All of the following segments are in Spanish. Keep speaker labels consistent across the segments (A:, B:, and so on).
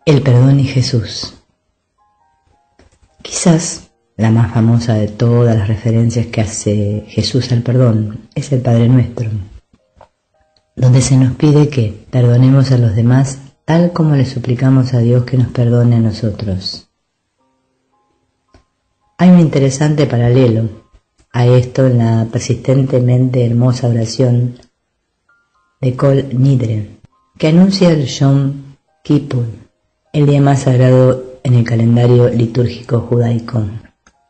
A: El perdón y Jesús. Quizás la más famosa de todas las referencias que hace Jesús al perdón es el Padre Nuestro, donde se nos pide que perdonemos a los demás tal como le suplicamos a Dios que nos perdone a nosotros. Hay un interesante paralelo a esto en la persistentemente hermosa oración de Kol Nidre, que anuncia el Yom Kippur, el día más sagrado en el calendario litúrgico judaico.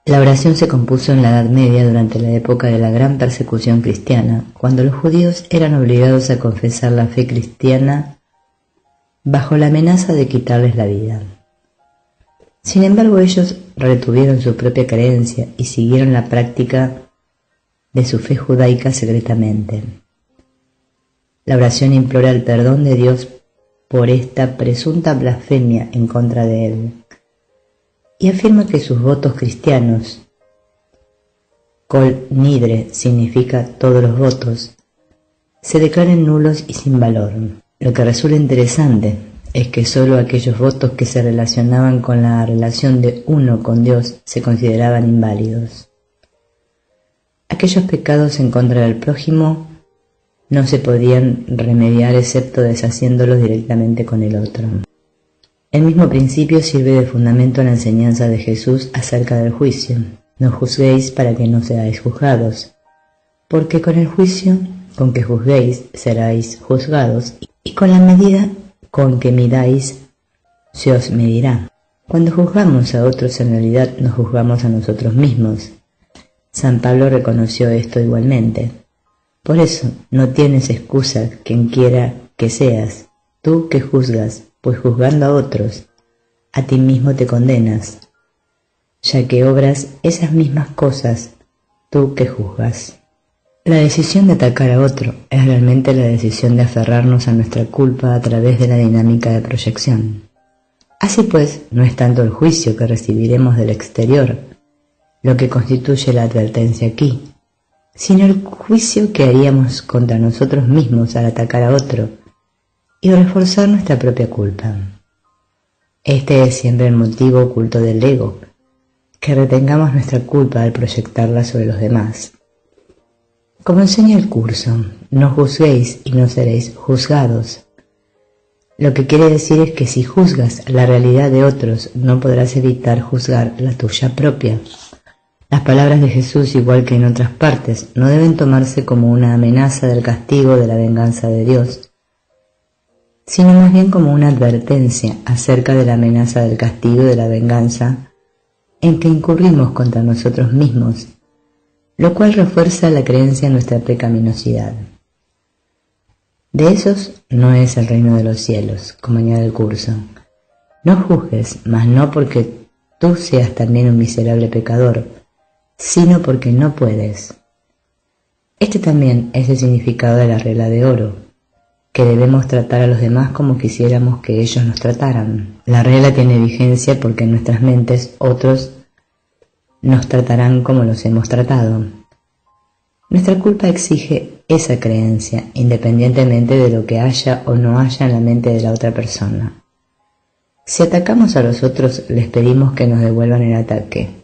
A: La oración se compuso en la Edad Media durante la época de la gran persecución cristiana, cuando los judíos eran obligados a confesar la fe cristiana bajo la amenaza de quitarles la vida. Sin embargo, ellos retuvieron su propia creencia y siguieron la práctica de su fe judaica secretamente. La oración implora el perdón de Dios por esta presunta blasfemia en contra de él, y afirma que sus votos cristianos, Kol Nidre significa todos los votos, se declaren nulos y sin valor. Lo que resulta interesante es que sólo aquellos votos que se relacionaban con la relación de uno con Dios se consideraban inválidos. Aquellos pecados en contra del prójimo no se podían remediar excepto deshaciéndolos directamente con el otro. El mismo principio sirve de fundamento a la enseñanza de Jesús acerca del juicio. No juzguéis para que no seáis juzgados, porque con el juicio con que juzguéis seréis juzgados, y con la medida con que midáis se os medirá. Cuando juzgamos a otros, en realidad nos juzgamos a nosotros mismos. San Pablo reconoció esto igualmente. Por eso, no tienes excusa quien quiera que seas, tú que juzgas, pues juzgando a otros, a ti mismo te condenas, ya que obras esas mismas cosas, tú que juzgas. La decisión de atacar a otro es realmente la decisión de aferrarnos a nuestra culpa a través de la dinámica de proyección. Así pues, no es tanto el juicio que recibiremos del exterior lo que constituye la advertencia aquí, sino el juicio que haríamos contra nosotros mismos al atacar a otro y reforzar nuestra propia culpa. Este es siempre el motivo oculto del ego, que retengamos nuestra culpa al proyectarla sobre los demás. Como enseña el curso, no juzguéis y no seréis juzgados. Lo que quiere decir es que si juzgas la realidad de otros, no podrás evitar juzgar la tuya propia. Las palabras de Jesús, igual que en otras partes, no deben tomarse como una amenaza del castigo de la venganza de Dios, sino más bien como una advertencia acerca de la amenaza del castigo de la venganza en que incurrimos contra nosotros mismos, lo cual refuerza la creencia en nuestra pecaminosidad. De esos no es el reino de los cielos, como añade el curso. No juzgues, mas no porque tú seas también un miserable pecador, sino porque no puedes. Este también es el significado de la regla de oro, que debemos tratar a los demás como quisiéramos que ellos nos trataran. La regla tiene vigencia porque en nuestras mentes otros nos tratarán como los hemos tratado. Nuestra culpa exige esa creencia, independientemente de lo que haya o no haya en la mente de la otra persona. Si atacamos a los otros, les pedimos que nos devuelvan el ataque.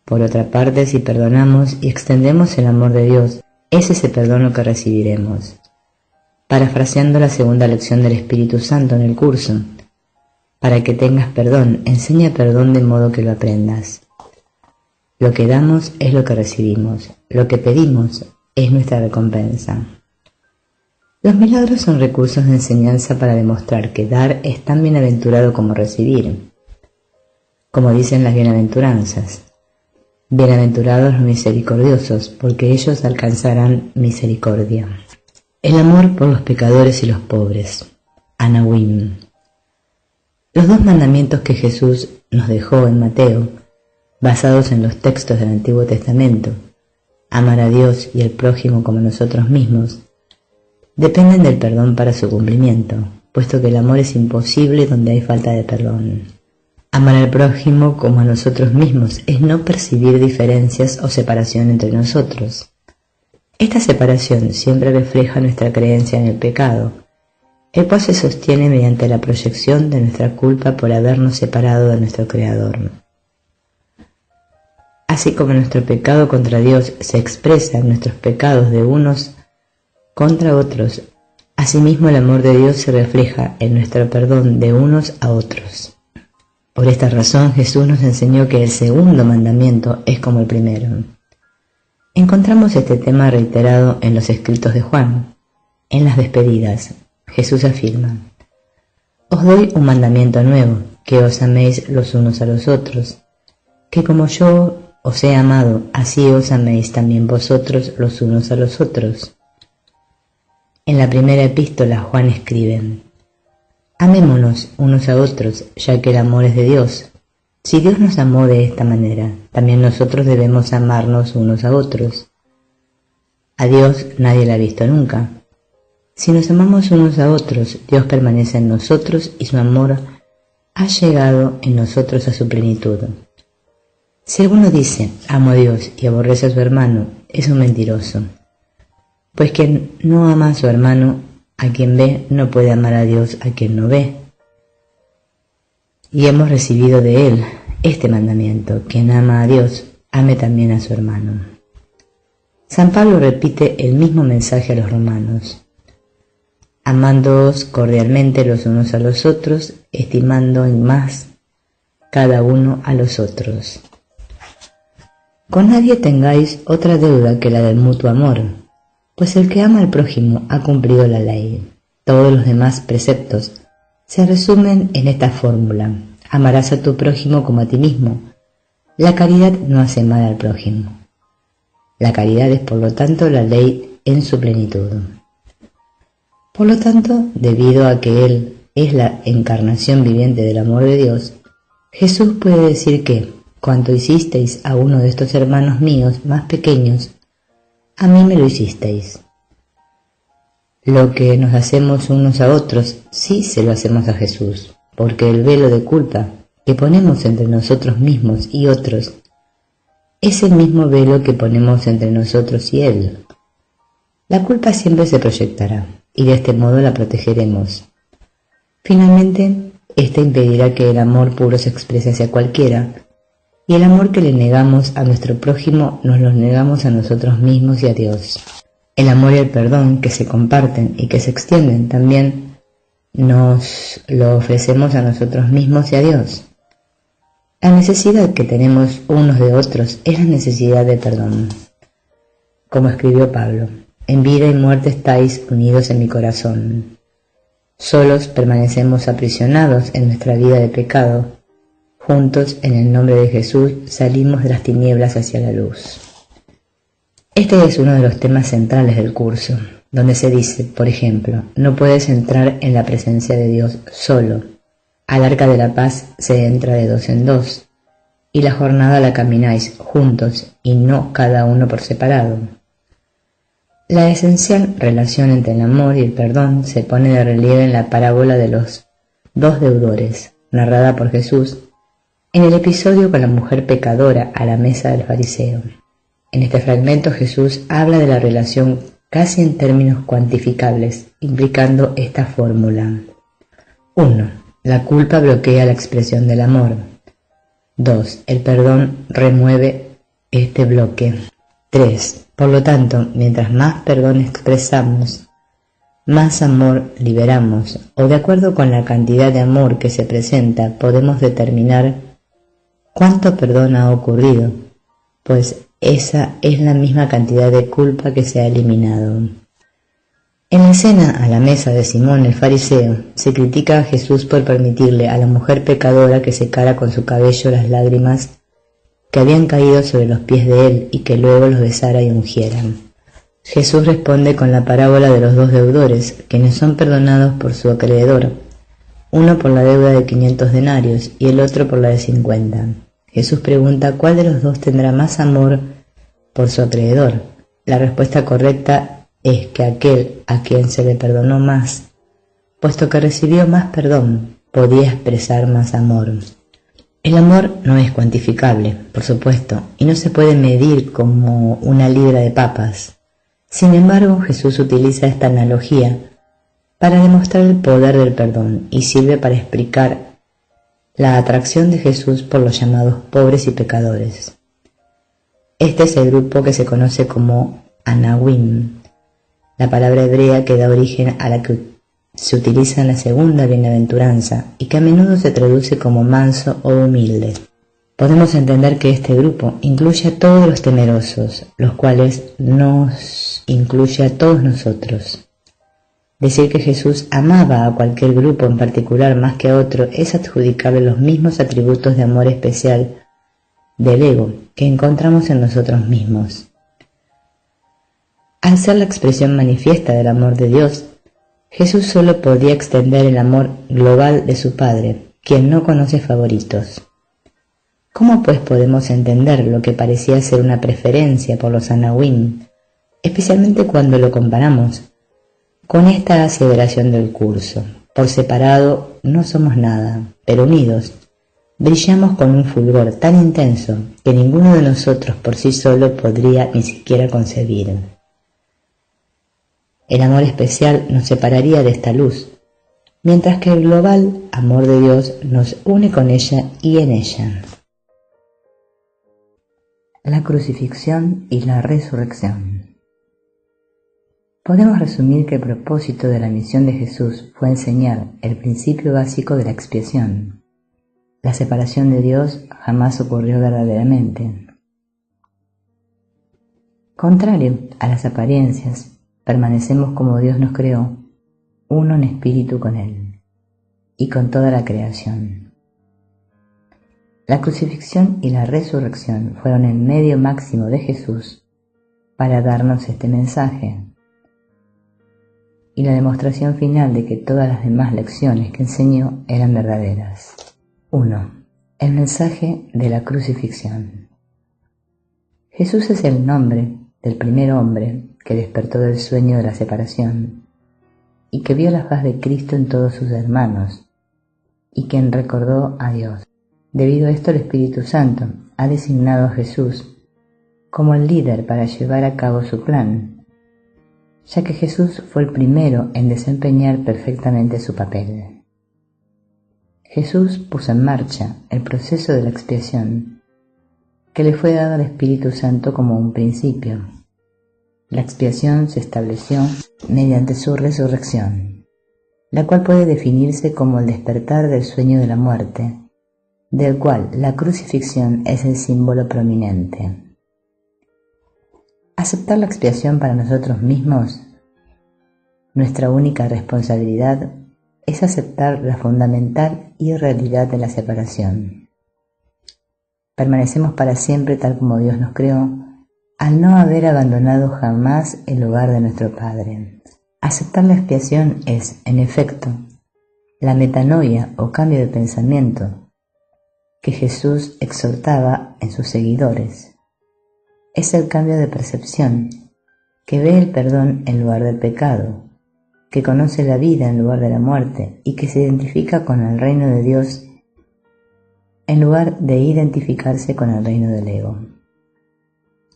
A: Por otra parte, si perdonamos y extendemos el amor de Dios, es ese perdón lo que recibiremos. Parafraseando la segunda lección del Espíritu Santo en el curso, para que tengas perdón, enseña perdón de modo que lo aprendas. Lo que damos es lo que recibimos, lo que pedimos es nuestra recompensa. Los milagros son recursos de enseñanza para demostrar que dar es tan bienaventurado como recibir. Como dicen las bienaventuranzas, bienaventurados los misericordiosos, porque ellos alcanzarán misericordia. El amor por los pecadores y los pobres. Anawim. Los dos mandamientos que Jesús nos dejó en Mateo, basados en los textos del Antiguo Testamento, amar a Dios y al prójimo como nosotros mismos, dependen del perdón para su cumplimiento, puesto que el amor es imposible donde hay falta de perdón. Amar al prójimo como a nosotros mismos es no percibir diferencias o separación entre nosotros. Esta separación siempre refleja nuestra creencia en el pecado el cual se sostiene mediante la proyección de nuestra culpa por habernos separado de nuestro Creador. Así como nuestro pecado contra Dios se expresa en nuestros pecados de unos contra otros, asimismo el amor de Dios se refleja en nuestro perdón de unos a otros. Por esta razón Jesús nos enseñó que el segundo mandamiento es como el primero. Encontramos este tema reiterado en los escritos de Juan. En las despedidas, Jesús afirma: «Os doy un mandamiento nuevo, que os améis los unos a los otros, que como yo os he amado, así os améis también vosotros los unos a los otros». En la primera epístola Juan escribe: «Amémonos unos a otros, ya que el amor es de Dios. Si Dios nos amó de esta manera, también nosotros debemos amarnos unos a otros. A Dios nadie la ha visto nunca. Si nos amamos unos a otros, Dios permanece en nosotros y su amor ha llegado en nosotros a su plenitud. Si alguno dice, amo a Dios y aborrece a su hermano, es un mentiroso. Pues quien no ama a su hermano, a quien ve, no puede amar a Dios a quien no ve. Y hemos recibido de él este mandamiento: quien ama a Dios, ame también a su hermano». San Pablo repite el mismo mensaje a los romanos: «Amándoos cordialmente los unos a los otros, estimando en más cada uno a los otros. Con nadie tengáis otra deuda que la del mutuo amor, pues el que ama al prójimo ha cumplido la ley». Todos los demás preceptos se resumen en esta fórmula: amarás a tu prójimo como a ti mismo. La caridad no hace mal al prójimo. La caridad es, por lo tanto, la ley en su plenitud. Por lo tanto, debido a que Él es la encarnación viviente del amor de Dios, Jesús puede decir que, cuanto hicisteis a uno de estos hermanos míos más pequeños, a mí me lo hicisteis. Lo que nos hacemos unos a otros, sí se lo hacemos a Jesús, porque el velo de culpa que ponemos entre nosotros mismos y otros es el mismo velo que ponemos entre nosotros y Él. La culpa siempre se proyectará, y de este modo la protegeremos. Finalmente, esta impedirá que el amor puro se exprese hacia cualquiera, y el amor que le negamos a nuestro prójimo nos lo negamos a nosotros mismos y a Dios. El amor y el perdón que se comparten y que se extienden también nos lo ofrecemos a nosotros mismos y a Dios. La necesidad que tenemos unos de otros es la necesidad de perdón. Como escribió Pablo: «En vida y muerte estáis unidos en mi corazón». Solos permanecemos aprisionados en nuestra vida de pecado. Juntos, en el nombre de Jesús, salimos de las tinieblas hacia la luz. Este es uno de los temas centrales del curso, donde se dice, por ejemplo, no puedes entrar en la presencia de Dios solo. Al arca de la paz se entra de dos en dos, y la jornada la camináis juntos y no cada uno por separado. La esencial relación entre el amor y el perdón se pone de relieve en la parábola de los dos deudores, narrada por Jesús en el episodio con la mujer pecadora a la mesa del fariseo. En este fragmento Jesús habla de la relación casi en términos cuantificables, implicando esta fórmula. 1. La culpa bloquea la expresión del amor. 2. El perdón remueve este bloque. 3. Por lo tanto, mientras más perdón expresamos, más amor liberamos, o de acuerdo con la cantidad de amor que se presenta, podemos determinar cuánto perdón ha ocurrido, pues esa es la misma cantidad de culpa que se ha eliminado. En la cena a la mesa de Simón el fariseo, se critica a Jesús por permitirle a la mujer pecadora que secara con su cabello las lágrimas que habían caído sobre los pies de él y que luego los besara y ungieran. Jesús responde con la parábola de los dos deudores, quienes son perdonados por su acreedor, uno por la deuda de 500 denarios y el otro por la de 50. Jesús pregunta cuál de los dos tendrá más amor por su acreedor. La respuesta correcta es que aquel a quien se le perdonó más, puesto que recibió más perdón, podía expresar más amor. El amor no es cuantificable, por supuesto, y no se puede medir como una libra de papas. Sin embargo, Jesús utiliza esta analogía para demostrar el poder del perdón y sirve para explicar la atracción de Jesús por los llamados pobres y pecadores. Este es el grupo que se conoce como Anawim, la palabra hebrea que da origen a la que se utiliza en la segunda bienaventuranza y que a menudo se traduce como manso o humilde. Podemos entender que este grupo incluye a todos los temerosos, los cuales nos incluye a todos nosotros. Decir que Jesús amaba a cualquier grupo en particular más que a otro es adjudicarle los mismos atributos de amor especial del ego que encontramos en nosotros mismos. Al ser la expresión manifiesta del amor de Dios, Jesús solo podía extender el amor global de su Padre, quien no conoce favoritos. ¿Cómo pues podemos entender lo que parecía ser una preferencia por los Anawim, especialmente cuando lo comparamos con esta aseveración del curso? Por separado no somos nada, pero unidos brillamos con un fulgor tan intenso que ninguno de nosotros por sí solo podría ni siquiera concebir. El amor especial nos separaría de esta luz, mientras que el global amor de Dios nos une con ella y en ella. La crucifixión y la resurrección. Podemos resumir que el propósito de la misión de Jesús fue enseñar el principio básico de la expiación. La separación de Dios jamás ocurrió verdaderamente. Contrario a las apariencias, permanecemos como Dios nos creó, uno en espíritu con Él y con toda la creación. La crucifixión y la resurrección fueron el medio máximo de Jesús para darnos este mensaje y la demostración final de que todas las demás lecciones que enseñó eran verdaderas. 1. El mensaje de la crucifixión. Jesús es el nombre del primer hombre que despertó del sueño de la separación y que vio la faz de Cristo en todos sus hermanos y quien recordó a Dios. Debido a esto, el Espíritu Santo ha designado a Jesús como el líder para llevar a cabo su plan, ya que Jesús fue el primero en desempeñar perfectamente su papel. Jesús puso en marcha el proceso de la expiación que le fue dado al Espíritu Santo como un principio. La expiación se estableció mediante su resurrección, la cual puede definirse como el despertar del sueño de la muerte, del cual la crucifixión es el símbolo prominente. Aceptar la expiación para nosotros mismos, nuestra única responsabilidad, es aceptar la fundamental irrealidad de la separación. Permanecemos para siempre tal como Dios nos creó, al no haber abandonado jamás el hogar de nuestro Padre. Aceptar la expiación es, en efecto, la metanoia o cambio de pensamiento que Jesús exhortaba en sus seguidores. Es el cambio de percepción que ve el perdón en lugar del pecado, que conoce la vida en lugar de la muerte y que se identifica con el reino de Dios en lugar de identificarse con el reino del ego.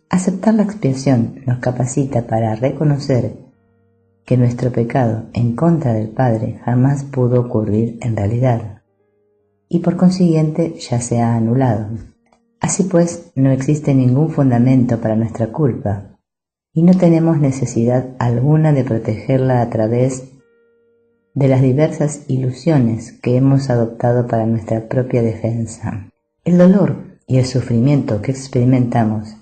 A: Aceptar la expiación nos capacita para reconocer que nuestro pecado en contra del Padre jamás pudo ocurrir en realidad, y por consiguiente ya se ha anulado. Así pues, no existe ningún fundamento para nuestra culpa, y no tenemos necesidad alguna de protegerla a través de las diversas ilusiones que hemos adoptado para nuestra propia defensa. El dolor y el sufrimiento que experimentamos,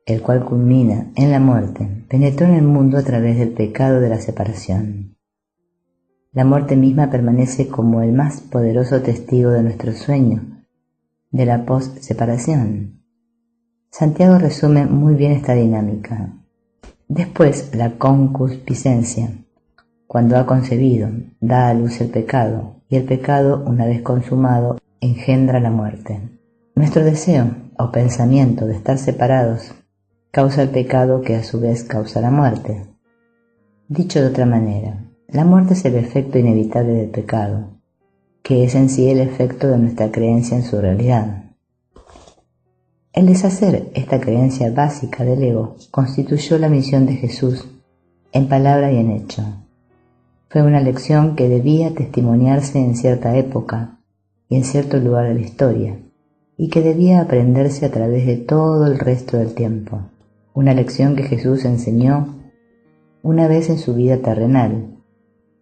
A: el cual culmina en la muerte, penetró en el mundo a través del pecado de la separación. La muerte misma permanece como el más poderoso testigo de nuestro sueño, de la post-separación. Santiago resume muy bien esta dinámica. Después, la concupiscencia, cuando ha concebido, da a luz el pecado, y el pecado, una vez consumado, engendra la muerte. Nuestro deseo o pensamiento de estar separados causa el pecado que a su vez causa la muerte. Dicho de otra manera, la muerte es el efecto inevitable del pecado, que es en sí el efecto de nuestra creencia en su realidad. El deshacer esta creencia básica del ego constituyó la misión de Jesús en palabra y en hecho. Fue una lección que debía testimoniarse en cierta época y en cierto lugar de la historia, y que debía aprenderse a través de todo el resto del tiempo. Una lección que Jesús enseñó una vez en su vida terrenal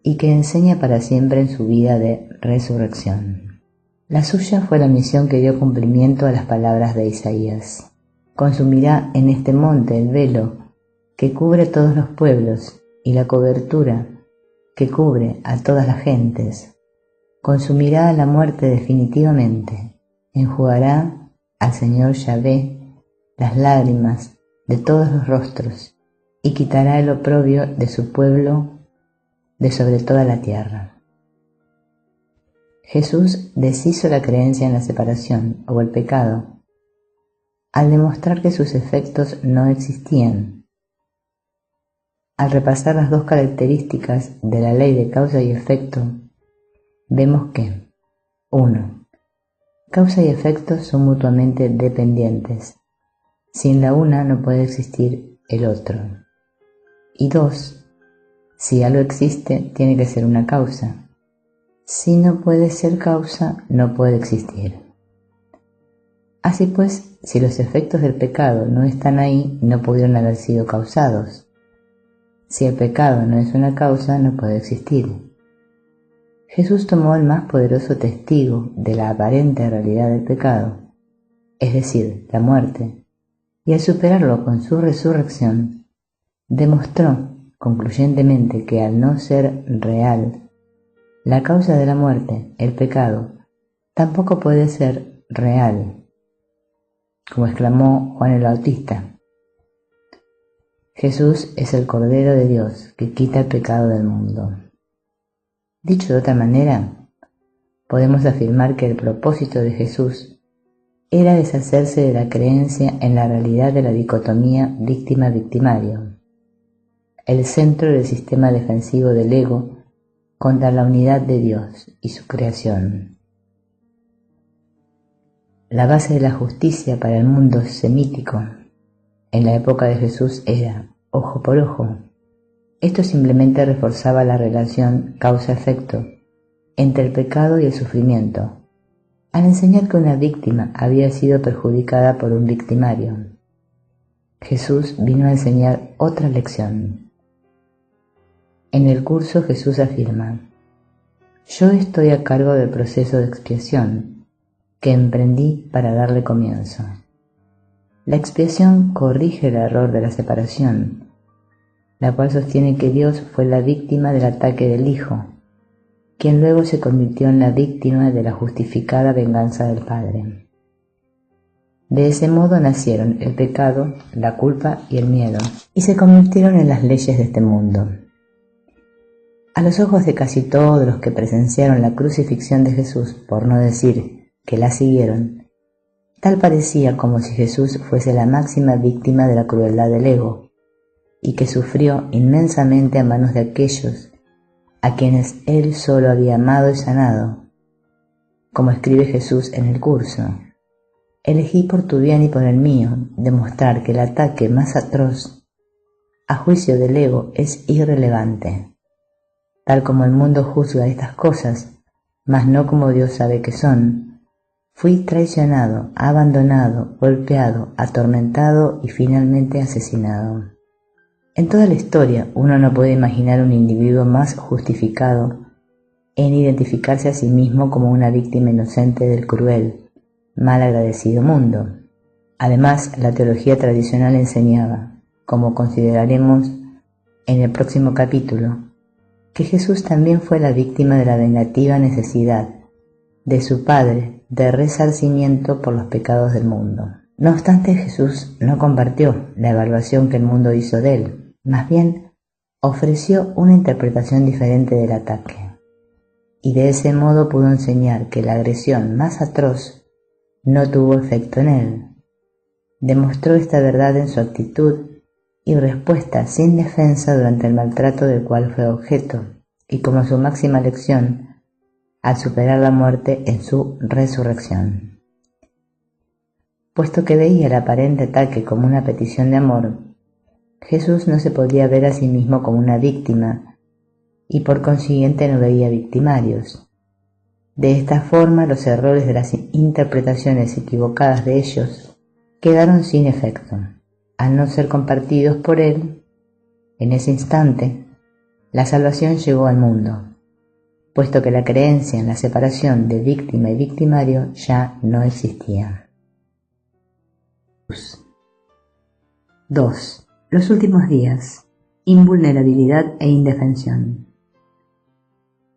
A: y que enseña para siempre en su vida de resurrección. La suya fue la misión que dio cumplimiento a las palabras de Isaías. Consumirá en este monte el velo que cubre todos los pueblos y la cobertura que cubre a todas las gentes. Consumirá la muerte definitivamente. Enjugará al Señor Yahvé las lágrimas de todos los rostros y quitará el oprobio de su pueblo de sobre toda la tierra. Jesús deshizo la creencia en la separación o el pecado al demostrar que sus efectos no existían. Al repasar las dos características de la ley de causa y efecto, vemos que 1. Causa y efecto son mutuamente dependientes. Sin la una no puede existir el otro. Y 2. Si algo existe, tiene que ser una causa. Si no puede ser causa, no puede existir. Así pues, si los efectos del pecado no están ahí, no pudieron haber sido causados. Si el pecado no es una causa, no puede existir. Jesús tomó el más poderoso testigo de la aparente realidad del pecado, es decir, la muerte, y al superarlo con su resurrección, demostró concluyentemente que al no ser real la causa de la muerte, el pecado, tampoco puede ser real, como exclamó Juan el Bautista. Jesús es el Cordero de Dios que quita el pecado del mundo. Dicho de otra manera, podemos afirmar que el propósito de Jesús era deshacerse de la creencia en la realidad de la dicotomía víctima-victimario, el centro del sistema defensivo del ego contra la unidad de Dios y su creación. La base de la justicia para el mundo semítico en la época de Jesús era ojo por ojo. Esto simplemente reforzaba la relación causa-efecto entre el pecado y el sufrimiento, al enseñar que una víctima había sido perjudicada por un victimario. Jesús vino a enseñar otra lección. En el curso Jesús afirma: yo estoy a cargo del proceso de expiación que emprendí para darle comienzo. La expiación corrige el error de la separación, la cual sostiene que Dios fue la víctima del ataque del Hijo, quien luego se convirtió en la víctima de la justificada venganza del Padre. De ese modo nacieron el pecado, la culpa y el miedo, y se convirtieron en las leyes de este mundo. A los ojos de casi todos los que presenciaron la crucifixión de Jesús, por no decir que la siguieron, tal parecía como si Jesús fuese la máxima víctima de la crueldad del ego, y que sufrió inmensamente a manos de aquellos a quienes él solo había amado y sanado. Como escribe Jesús en el curso: elegí por tu bien y por el mío demostrar que el ataque más atroz, a juicio del ego, es irrelevante. Tal como el mundo juzga estas cosas, mas no como Dios sabe que son, fui traicionado, abandonado, golpeado, atormentado y finalmente asesinado. En toda la historia uno no puede imaginar un individuo más justificado en identificarse a sí mismo como una víctima inocente del cruel, mal agradecido mundo. Además, la teología tradicional enseñaba, como consideraremos en el próximo capítulo, que Jesús también fue la víctima de la vengativa necesidad de su Padre de resarcimiento por los pecados del mundo. No obstante, Jesús no compartió la evaluación que el mundo hizo de él, más bien ofreció una interpretación diferente del ataque, y de ese modo pudo enseñar que la agresión más atroz no tuvo efecto en él. Demostró esta verdad en su actitud y respuesta sin defensa durante el maltrato del cual fue objeto, y como su máxima lección al superar la muerte en su resurrección. Puesto que veía el aparente ataque como una petición de amor, Jesús no se podía ver a sí mismo como una víctima, y por consiguiente no veía victimarios. De esta forma, los errores de las interpretaciones equivocadas de ellos quedaron sin efecto. Al no ser compartidos por él, en ese instante, la salvación llegó al mundo, puesto que la creencia en la separación de víctima y victimario ya no existía. 2. Los últimos días. Invulnerabilidad e indefensión.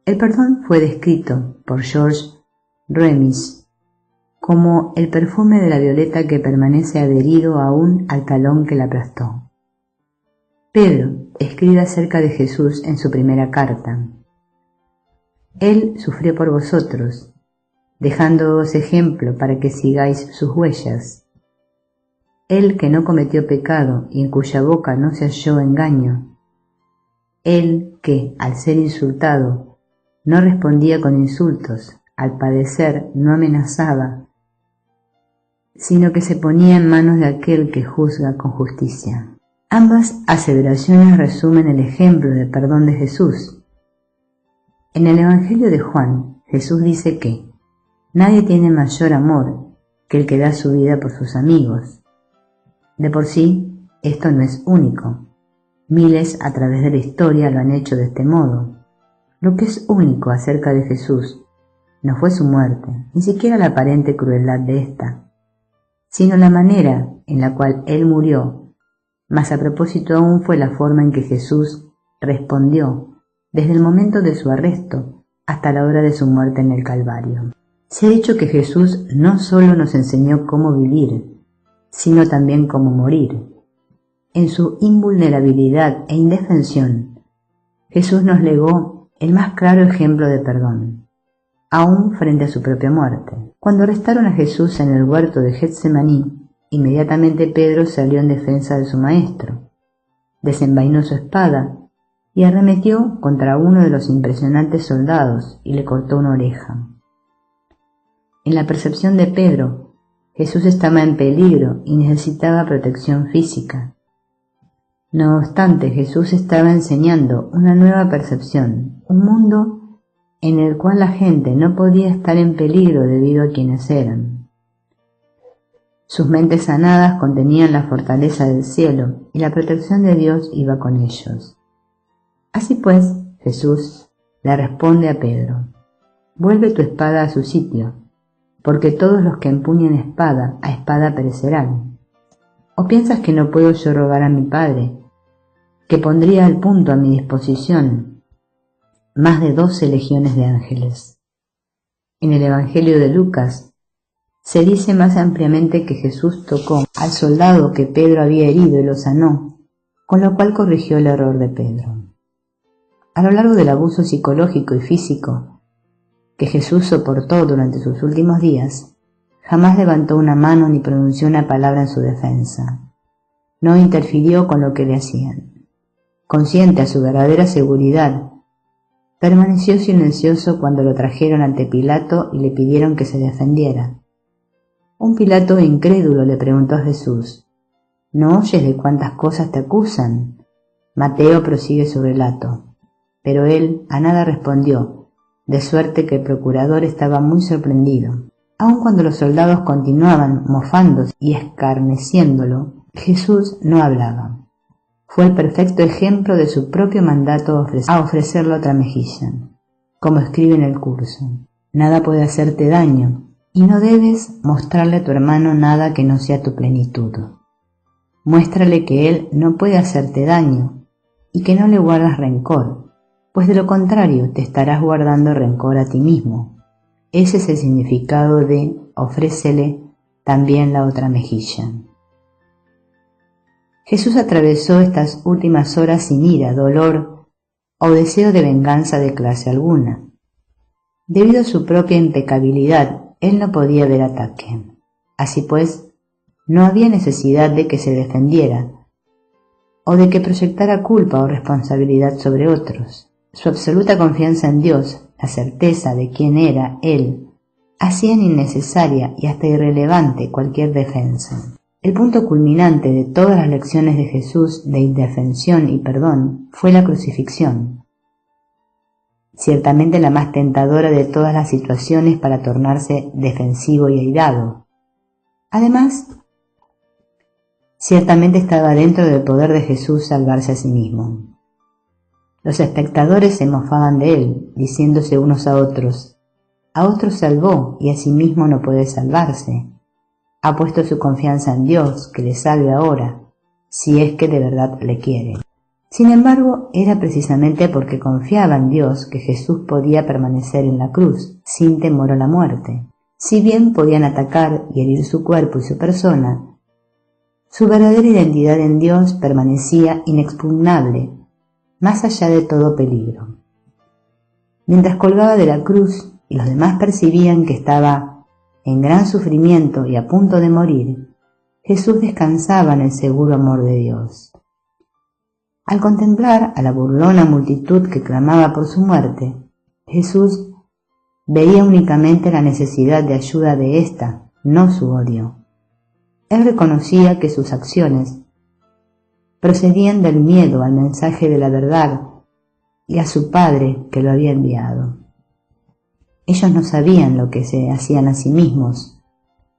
A: El perdón fue descrito por George Remis como el perfume de la violeta que permanece adherido aún al talón que la aplastó. Pedro escribe acerca de Jesús en su primera carta. Él sufrió por vosotros, dejándoos ejemplo para que sigáis sus huellas. Él que no cometió pecado y en cuya boca no se halló engaño. Él que, al ser insultado, no respondía con insultos, al padecer no amenazaba, sino que se ponía en manos de aquel que juzga con justicia. Ambas aseveraciones resumen el ejemplo de perdón de Jesús. En el Evangelio de Juan, Jesús dice que nadie tiene mayor amor que el que da su vida por sus amigos. De por sí, esto no es único. Miles a través de la historia lo han hecho de este modo. Lo que es único acerca de Jesús no fue su muerte, ni siquiera la aparente crueldad de ésta, sino la manera en la cual Él murió, mas a propósito aún fue la forma en que Jesús respondió desde el momento de su arresto hasta la hora de su muerte en el Calvario. Se ha dicho que Jesús no solo nos enseñó cómo vivir, sino también cómo morir. En su invulnerabilidad e indefensión, Jesús nos legó el más claro ejemplo de perdón, aún frente a su propia muerte. Cuando arrestaron a Jesús en el huerto de Getsemaní, inmediatamente Pedro salió en defensa de su maestro, desenvainó su espada y arremetió contra uno de los impresionantes soldados y le cortó una oreja. En la percepción de Pedro, Jesús estaba en peligro y necesitaba protección física. No obstante, Jesús estaba enseñando una nueva percepción, un mundo en el cual la gente no podía estar en peligro debido a quienes eran. Sus mentes sanadas contenían la fortaleza del cielo y la protección de Dios iba con ellos. Así pues, Jesús le responde a Pedro: vuelve tu espada a su sitio, porque todos los que empuñen espada, a espada perecerán. ¿O piensas que no puedo yo rogar a mi Padre, que pondría al punto a mi disposición más de 12 legiones de ángeles? En el Evangelio de Lucas se dice más ampliamente que Jesús tocó al soldado que Pedro había herido y lo sanó, con lo cual corrigió el error de Pedro. A lo largo del abuso psicológico y físico que Jesús soportó durante sus últimos días, jamás levantó una mano ni pronunció una palabra en su defensa. No interfirió con lo que le hacían. Consciente a su verdadera seguridad, permaneció silencioso cuando lo trajeron ante Pilato y le pidieron que se defendiera. Un Pilato incrédulo le preguntó a Jesús: ¿no oyes de cuántas cosas te acusan? Mateo prosigue su relato, pero él a nada respondió, de suerte que el procurador estaba muy sorprendido. Aun cuando los soldados continuaban mofándose y escarneciéndolo, Jesús no hablaba. Fue el perfecto ejemplo de su propio mandato a ofrecer la otra mejilla. Como escribe en el curso: nada puede hacerte daño, y no debes mostrarle a tu hermano nada que no sea tu plenitud. Muéstrale que él no puede hacerte daño, y que no le guardas rencor, pues de lo contrario te estarás guardando rencor a ti mismo. Ese es el significado de ofrécele también la otra mejilla. Jesús atravesó estas últimas horas sin ira, dolor o deseo de venganza de clase alguna. Debido a su propia impecabilidad, él no podía ver ataque. Así pues, no había necesidad de que se defendiera o de que proyectara culpa o responsabilidad sobre otros. Su absoluta confianza en Dios, la certeza de quién era Él, hacían innecesaria y hasta irrelevante cualquier defensa. El punto culminante de todas las lecciones de Jesús de indefensión y perdón fue la crucifixión. ciertamente la más tentadora de todas las situaciones para tornarse defensivo y airado. Además, ciertamente estaba dentro del poder de Jesús salvarse a sí mismo. Los espectadores se mofaban de él, diciéndose unos a otros salvó y a sí mismo no puede salvarse. Ha puesto su confianza en Dios, que le salve ahora, si es que de verdad le quiere. Sin embargo, era precisamente porque confiaba en Dios que Jesús podía permanecer en la cruz, sin temor a la muerte. Si bien podían atacar y herir su cuerpo y su persona, su verdadera identidad en Dios permanecía inexpugnable, más allá de todo peligro. Mientras colgaba de la cruz y los demás percibían que estaba en gran sufrimiento y a punto de morir, Jesús descansaba en el seguro amor de Dios. Al contemplar a la burlona multitud que clamaba por su muerte, Jesús veía únicamente la necesidad de ayuda de ésta, no su odio. Él reconocía que sus acciones procedían del miedo al mensaje de la verdad y a su Padre que lo había enviado. Ellos no sabían lo que se hacían a sí mismos.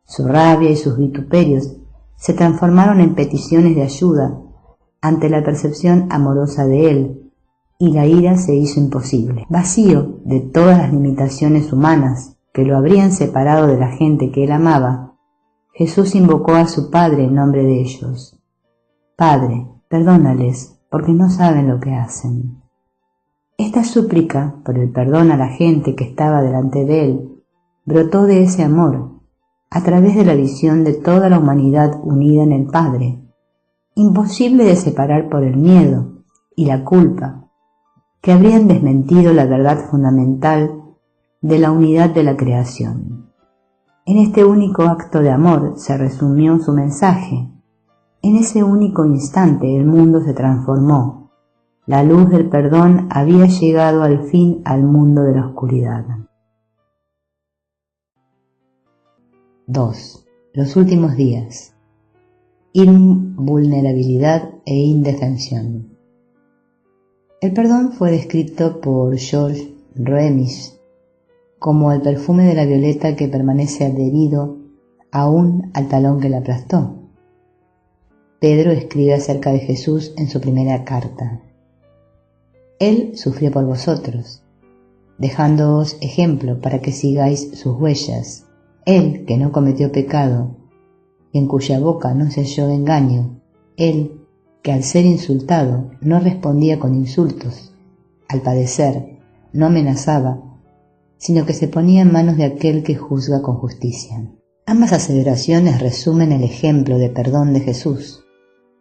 A: Su rabia y sus vituperios se transformaron en peticiones de ayuda ante la percepción amorosa de él, y la ira se hizo imposible. Vacío de todas las limitaciones humanas que lo habrían separado de la gente que él amaba, Jesús invocó a su Padre en nombre de ellos. Padre, perdónales, porque no saben lo que hacen. Esta súplica por el perdón a la gente que estaba delante de él brotó de ese amor, a través de la visión de toda la humanidad unida en el Padre, imposible de separar por el miedo y la culpa, que habrían desmentido la verdad fundamental de la unidad de la creación. En este único acto de amor se resumió su mensaje. En ese único instante el mundo se transformó. La luz del perdón había llegado al fin al mundo de la oscuridad. 2. Los últimos días. Invulnerabilidad e indefensión. El perdón fue descrito por George Remis como el perfume de la violeta que permanece adherido aún al talón que la aplastó. Pedro escribe acerca de Jesús en su primera carta. Él sufrió por vosotros, dejándoos ejemplo para que sigáis sus huellas. Él, que no cometió pecado, y en cuya boca no se halló engaño. Él, que al ser insultado no respondía con insultos, al padecer no amenazaba, sino que se ponía en manos de aquel que juzga con justicia. Ambas aseveraciones resumen el ejemplo de perdón de Jesús.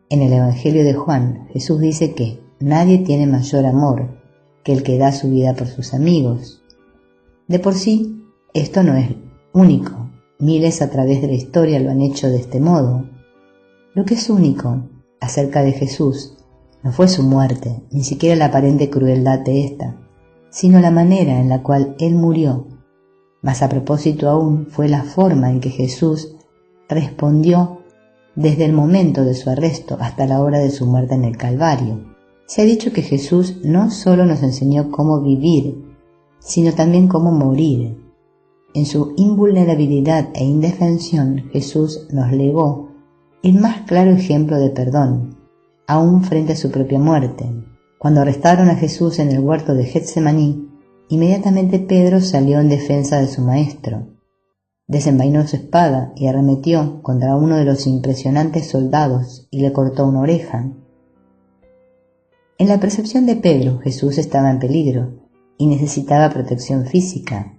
A: En el Evangelio de Juan, Jesús dice que nadie tiene mayor amor que el que da su vida por sus amigos. De por sí, esto no es único. Miles a través de la historia lo han hecho de este modo. Lo que es único acerca de Jesús no fue su muerte, ni siquiera la aparente crueldad de ésta, sino la manera en la cual él murió. Mas a propósito aún fue la forma en que Jesús respondió desde el momento de su arresto hasta la hora de su muerte en el Calvario. Se ha dicho que Jesús no solo nos enseñó cómo vivir, sino también cómo morir. En su invulnerabilidad e indefensión, Jesús nos legó el más claro ejemplo de perdón, aún frente a su propia muerte. Cuando arrestaron a Jesús en el huerto de Getsemaní, inmediatamente Pedro salió en defensa de su maestro. Desenvainó su espada y arremetió contra uno de los impresionantes soldados y le cortó una oreja. En la percepción de Pedro, Jesús estaba en peligro y necesitaba protección física.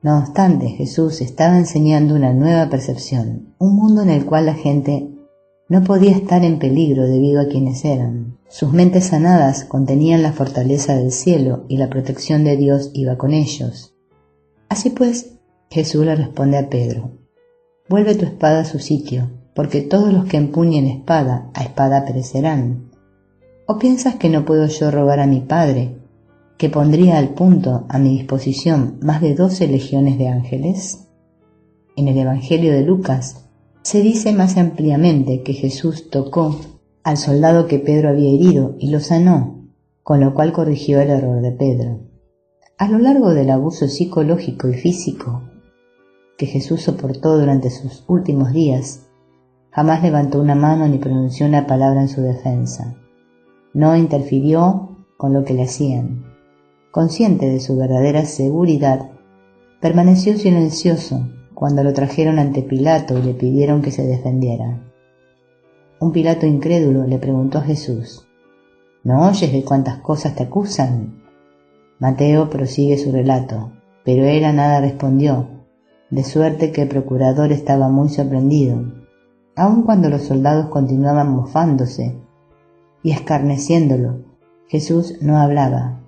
A: No obstante, Jesús estaba enseñando una nueva percepción, un mundo en el cual la gente no podía estar en peligro debido a quienes eran. Sus mentes sanadas contenían la fortaleza del cielo y la protección de Dios iba con ellos. Así pues, Jesús le responde a Pedro: «Vuelve tu espada a su sitio, porque todos los que empuñen espada, a espada perecerán. ¿O piensas que no puedo yo rogar a mi Padre, que pondría al punto a mi disposición más de 12 legiones de ángeles?» En el Evangelio de Lucas se dice más ampliamente que Jesús tocó al soldado que Pedro había herido y lo sanó, con lo cual corrigió el error de Pedro. A lo largo del abuso psicológico y físico que Jesús soportó durante sus últimos días, jamás levantó una mano ni pronunció una palabra en su defensa. No interfirió con lo que le hacían. Consciente de su verdadera seguridad, permaneció silencioso cuando lo trajeron ante Pilato y le pidieron que se defendiera. Un Pilato incrédulo le preguntó a Jesús: ¿No oyes de cuántas cosas te acusan? Mateo prosigue su relato, pero él a nada respondió, de suerte que el procurador estaba muy sorprendido. Aun cuando los soldados continuaban mofándose y escarneciéndolo, Jesús no hablaba.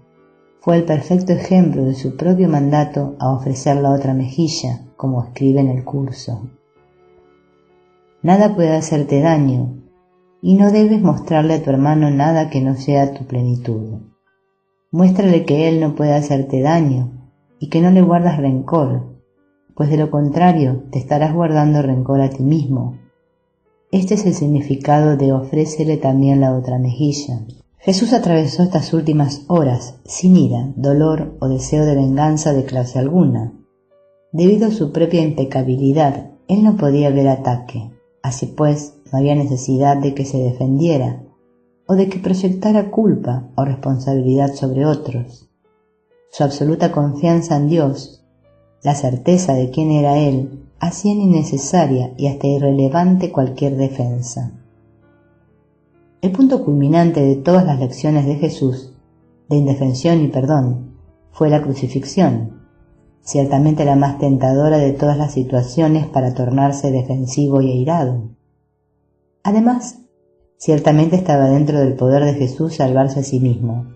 A: Fue el perfecto ejemplo de su propio mandato a ofrecer la otra mejilla, como escribe en el curso. Nada puede hacerte daño, y no debes mostrarle a tu hermano nada que no sea tu plenitud. Muéstrale que él no puede hacerte daño y que no le guardas rencor, pues de lo contrario te estarás guardando rencor a ti mismo. Este es el significado de ofrécele también la otra mejilla. Jesús atravesó estas últimas horas sin ira, dolor o deseo de venganza de clase alguna. Debido a su propia impecabilidad, él no podía ver ataque. Así pues, no había necesidad de que se defendiera o de que proyectara culpa o responsabilidad sobre otros. Su absoluta confianza en Dios, la certeza de quién era Él, hacían innecesaria y hasta irrelevante cualquier defensa. El punto culminante de todas las lecciones de Jesús, de indefensión y perdón, fue la crucifixión, ciertamente la más tentadora de todas las situaciones para tornarse defensivo y airado. Además, ciertamente estaba dentro del poder de Jesús salvarse a sí mismo.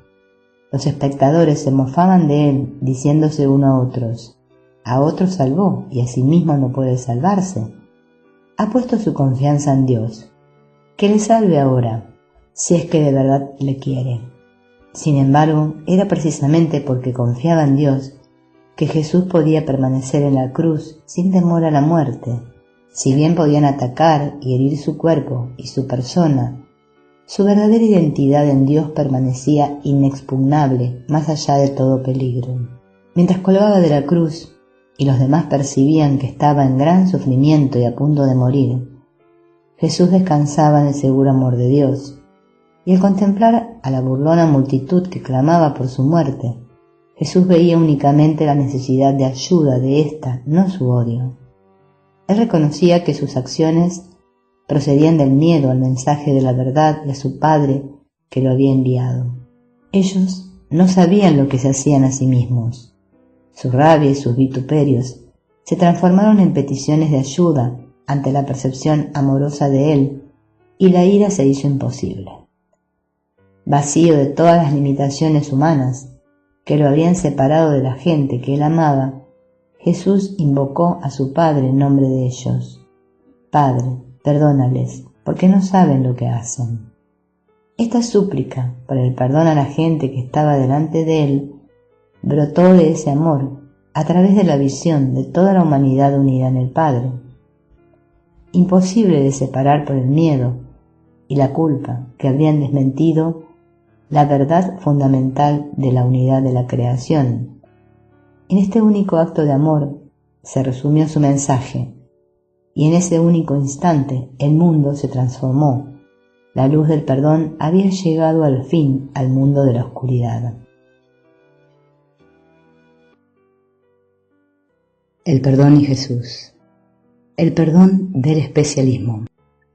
A: Los espectadores se mofaban de él, diciéndose uno a otros salvó y a sí mismo no puede salvarse. Ha puesto su confianza en Dios. Que le salve ahora, si es que de verdad le quiere. Sin embargo, era precisamente porque confiaba en Dios que Jesús podía permanecer en la cruz sin temor a la muerte. Si bien podían atacar y herir su cuerpo y su persona, su verdadera identidad en Dios permanecía inexpugnable más allá de todo peligro. Mientras colgaba de la cruz y los demás percibían que estaba en gran sufrimiento y a punto de morir, Jesús descansaba en el seguro amor de Dios, y al contemplar a la burlona multitud que clamaba por su muerte, Jesús veía únicamente la necesidad de ayuda de ésta, no su odio. Él reconocía que sus acciones procedían del miedo al mensaje de la verdad y a su Padre que lo había enviado. Ellos no sabían lo que se hacían a sí mismos. Su rabia y sus vituperios se transformaron en peticiones de ayuda ante la percepción amorosa de él, y la ira se hizo imposible. Vacío de todas las limitaciones humanas que lo habían separado de la gente que él amaba, Jesús invocó a su Padre en nombre de ellos. Padre, perdónales, porque no saben lo que hacen. Esta súplica por el perdón a la gente que estaba delante de él brotó de ese amor a través de la visión de toda la humanidad unida en el Padre. Imposible de separar por el miedo y la culpa que habrían desmentido la verdad fundamental de la unidad de la creación. En este único acto de amor se resumió su mensaje, y en ese único instante el mundo se transformó. La luz del perdón había llegado al fin al mundo de la oscuridad. El perdón y Jesús. El perdón del especialismo.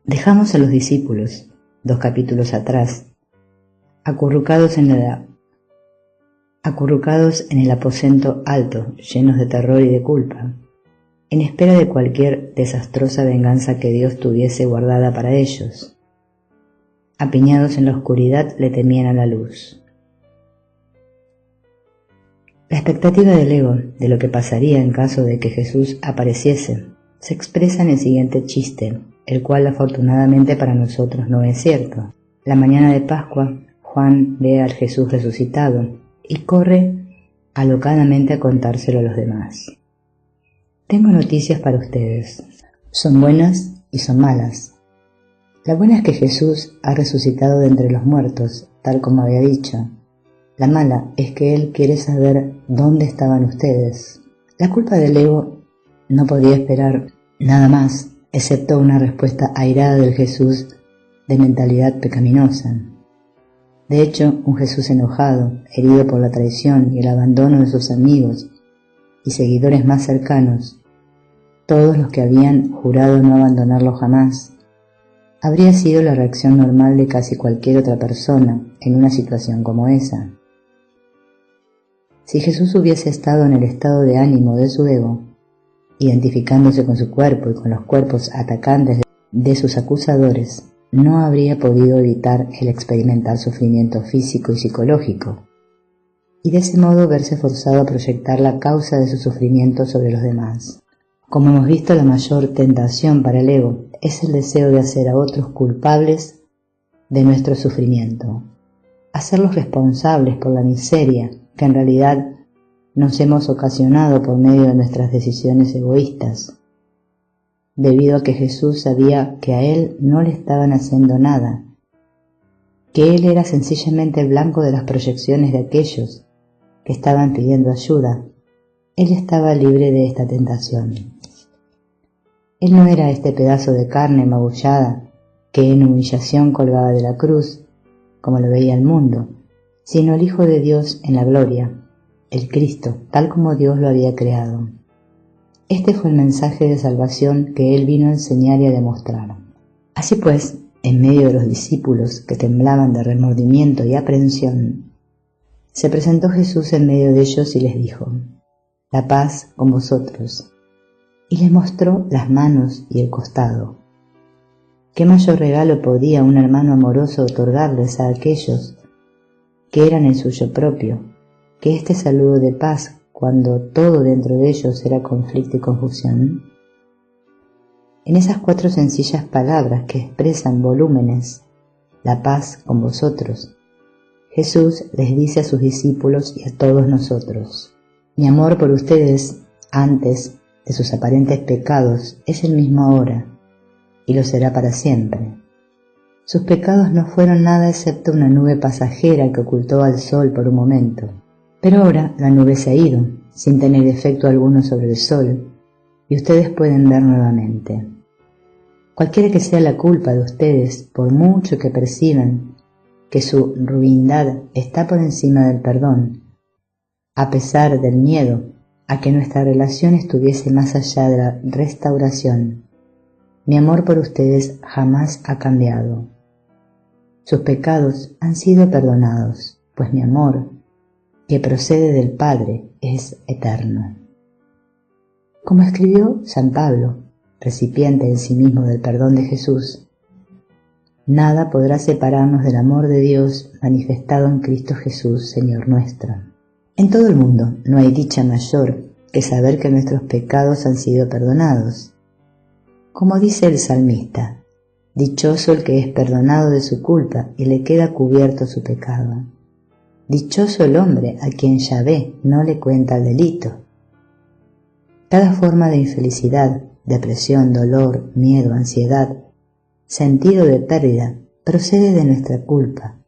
A: Dejamos a los discípulos, 2 capítulos atrás, acurrucados en el aposento alto, llenos de terror y de culpa, en espera de cualquier desastrosa venganza que Dios tuviese guardada para ellos. Apiñados en la oscuridad, le temían a la luz. La expectativa del ego de lo que pasaría en caso de que Jesús apareciese se expresa en el siguiente chiste, el cual afortunadamente para nosotros no es cierto. La mañana de Pascua, Juan ve al Jesús resucitado y corre alocadamente a contárselo a los demás. Tengo noticias para ustedes. Son buenas y son malas. La buena es que Jesús ha resucitado de entre los muertos, tal como había dicho. La mala es que él quiere saber dónde estaban ustedes. La culpa del ego no podía esperar nada más, excepto una respuesta airada del Jesús de mentalidad pecaminosa. De hecho, un Jesús enojado, herido por la traición y el abandono de sus amigos y seguidores más cercanos, todos los que habían jurado no abandonarlo jamás, habría sido la reacción normal de casi cualquier otra persona en una situación como esa. Si Jesús hubiese estado en el estado de ánimo de su ego, identificándose con su cuerpo y con los cuerpos atacantes de sus acusadores, no habría podido evitar el experimentar sufrimiento físico y psicológico, y de ese modo verse forzado a proyectar la causa de su sufrimiento sobre los demás. Como hemos visto, la mayor tentación para el ego es el deseo de hacer a otros culpables de nuestro sufrimiento, hacerlos responsables por la miseria que en realidad nos hemos ocasionado por medio de nuestras decisiones egoístas, debido a que Jesús sabía que a él no le estaban haciendo nada, que él era sencillamente el blanco de las proyecciones de aquellos que estaban pidiendo ayuda. Él estaba libre de esta tentación. Él no era este pedazo de carne magullada que en humillación colgaba de la cruz, como lo veía el mundo, sino el Hijo de Dios en la gloria, el Cristo, tal como Dios lo había creado. Este fue el mensaje de salvación que él vino a enseñar y a demostrar. Así pues, en medio de los discípulos que temblaban de remordimiento y aprehensión, se presentó Jesús en medio de ellos y les dijo: «La paz con vosotros», y les mostró las manos y el costado. ¿Qué mayor regalo podía un hermano amoroso otorgarles a aquellos que eran el suyo propio que este saludo de paz cuando todo dentro de ellos era conflicto y confusión? En esas 4 sencillas palabras que expresan volúmenes, la paz con vosotros, Jesús les dice a sus discípulos y a todos nosotros: mi amor por ustedes antes de sus aparentes pecados es el mismo ahora, y lo será para siempre. Sus pecados no fueron nada excepto una nube pasajera que ocultó al sol por un momento. Pero ahora la nube se ha ido, sin tener efecto alguno sobre el sol, y ustedes pueden ver nuevamente. Cualquiera que sea la culpa de ustedes, por mucho que perciban que su ruindad está por encima del perdón, a pesar del miedo a que nuestra relación estuviese más allá de la restauración, mi amor por ustedes jamás ha cambiado. Sus pecados han sido perdonados, pues mi amor, que procede del Padre, es eterno. Como escribió San Pablo, recipiente en sí mismo del perdón de Jesús, nada podrá separarnos del amor de Dios manifestado en Cristo Jesús, Señor nuestro. En todo el mundo no hay dicha mayor que saber que nuestros pecados han sido perdonados. Como dice el salmista: dichoso el que es perdonado de su culpa y le queda cubierto su pecado. Dichoso el hombre a quien Yahvé no le cuenta el delito. Cada forma de infelicidad, depresión, dolor, miedo, ansiedad, sentido de pérdida, procede de nuestra culpa,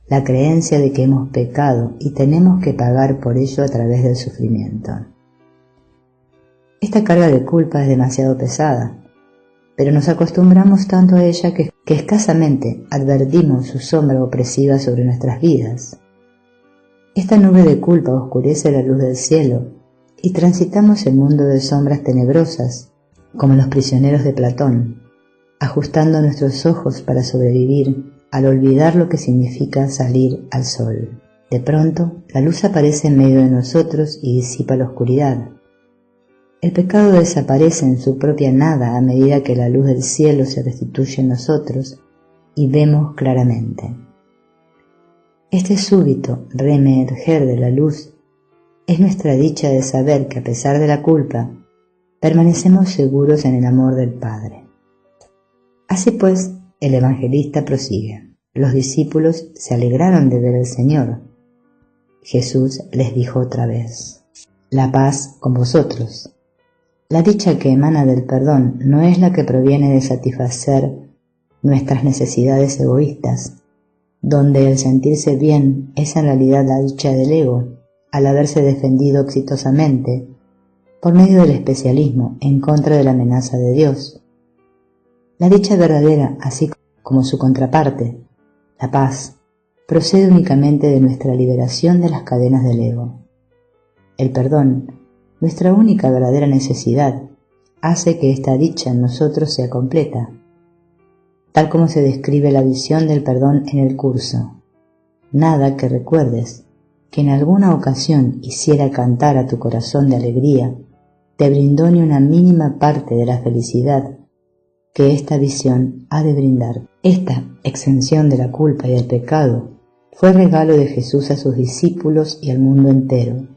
A: la creencia de que hemos pecado y tenemos que pagar por ello a través del sufrimiento. Esta carga de culpa es demasiado pesada, pero nos acostumbramos tanto a ella que escasamente advertimos su sombra opresiva sobre nuestras vidas. Esta nube de culpa oscurece la luz del cielo y transitamos el mundo de sombras tenebrosas, como los prisioneros de Platón, ajustando nuestros ojos para sobrevivir al olvidar lo que significa salir al sol. De pronto, la luz aparece en medio de nosotros y disipa la oscuridad. El pecado desaparece en su propia nada a medida que la luz del cielo se restituye en nosotros y vemos claramente. Este súbito reemerger de la luz es nuestra dicha de saber que a pesar de la culpa, permanecemos seguros en el amor del Padre. Así pues, el evangelista prosigue: los discípulos se alegraron de ver al Señor. Jesús les dijo otra vez: la paz con vosotros. La dicha que emana del perdón no es la que proviene de satisfacer nuestras necesidades egoístas, donde el sentirse bien es en realidad la dicha del ego, al haberse defendido exitosamente por medio del especialismo en contra de la amenaza de Dios. La dicha verdadera, así como su contraparte, la paz, procede únicamente de nuestra liberación de las cadenas del ego. El perdón, nuestra única verdadera necesidad, hace que esta dicha en nosotros sea completa, tal como se describe la visión del perdón en el curso. Nada que recuerdes que en alguna ocasión hiciera cantar a tu corazón de alegría te brindó ni una mínima parte de la felicidad que esta visión ha de brindar. Esta exención de la culpa y del pecado fue regalo de Jesús a sus discípulos y al mundo entero.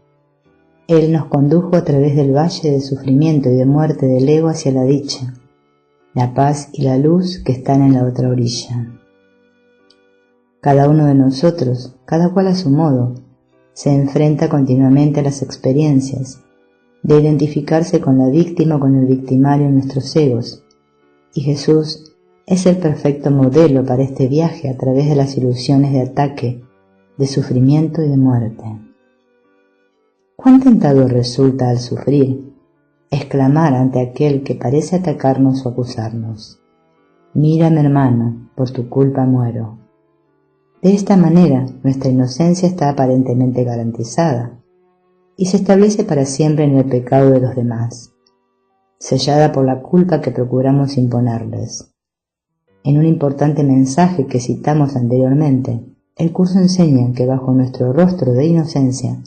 A: Él nos condujo a través del valle de sufrimiento y de muerte del ego hacia la dicha, la paz y la luz que están en la otra orilla. Cada uno de nosotros, cada cual a su modo, se enfrenta continuamente a las experiencias de identificarse con la víctima o con el victimario en nuestros egos, y Jesús es el perfecto modelo para este viaje a través de las ilusiones de ataque, de sufrimiento y de muerte. ¿Cuán tentador resulta al sufrir exclamar ante aquel que parece atacarnos o acusarnos: «Mírame, hermano, por tu culpa muero»? De esta manera, nuestra inocencia está aparentemente garantizada y se establece para siempre en el pecado de los demás, sellada por la culpa que procuramos imponerles. En un importante mensaje que citamos anteriormente, el curso enseña que bajo nuestro rostro de inocencia